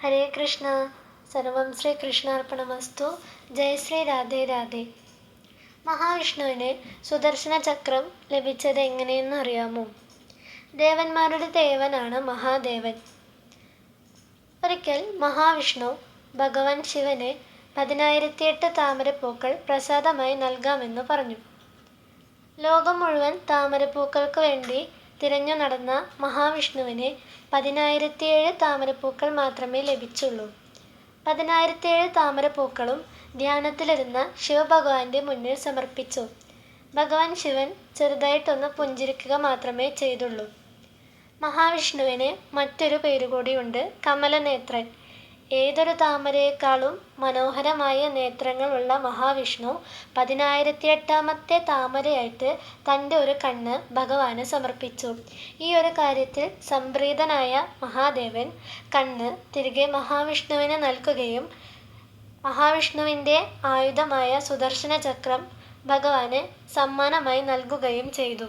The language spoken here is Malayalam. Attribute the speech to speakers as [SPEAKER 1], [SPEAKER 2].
[SPEAKER 1] ഹരേ കൃഷ്ണ. സർവം ശ്രീകൃഷ്ണാർപ്പണമസ്തു. ജയ ശ്രീ രാധേ രാധേ. മഹാവിഷ്ണുവിന് സുദർശന ചക്രം ലഭിച്ചത് എങ്ങനെയെന്ന് അറിയാമോ? ദേവന്മാരുടെ ദേവനാണ് മഹാദേവൻ. ഒരിക്കൽ മഹാവിഷ്ണു ഭഗവാൻ ശിവന് 10,008 താമരപ്പൂക്കൾ പ്രസാദമായി നൽകാമെന്ന് പറഞ്ഞു. ലോകം മുഴുവൻ താമരപ്പൂക്കൾക്ക് വേണ്ടി തിരഞ്ഞു നടന്ന മഹാവിഷ്ണുവിന് 10,007 താമരപ്പൂക്കൾ മാത്രമേ ലഭിച്ചുള്ളൂ. 10,007 താമരപ്പൂക്കളും ധ്യാനത്തിലിരുന്ന ശിവഭഗവാന്റെ മുന്നിൽ സമർപ്പിച്ചു. ഭഗവാൻ ശിവൻ ചെറുതായിട്ടൊന്ന് പുഞ്ചിരിക്കുക മാത്രമേ ചെയ്തുള്ളൂ. മഹാവിഷ്ണുവിന് മറ്റൊരു പേരുകൂടിയുണ്ട്, കമലനേത്രൻ. ഏതൊരു താമരയേക്കാളും മനോഹരമായ നേത്രങ്ങളുള്ള മഹാവിഷ്ണു 10,008 താമരയായിട്ട് തൻ്റെ ഒരു കണ്ണ് ഭഗവാന് സമർപ്പിച്ചു. ഈ ഒരു കാര്യത്തിൽ സംപ്രീതനായ മഹാദേവൻ കണ്ണ് തിരികെ മഹാവിഷ്ണുവിന് നൽകുകയും മഹാവിഷ്ണുവിൻ്റെ ആയുധമായ സുദർശന ചക്രം ഭഗവാന് സമ്മാനമായി നൽകുകയും ചെയ്തു.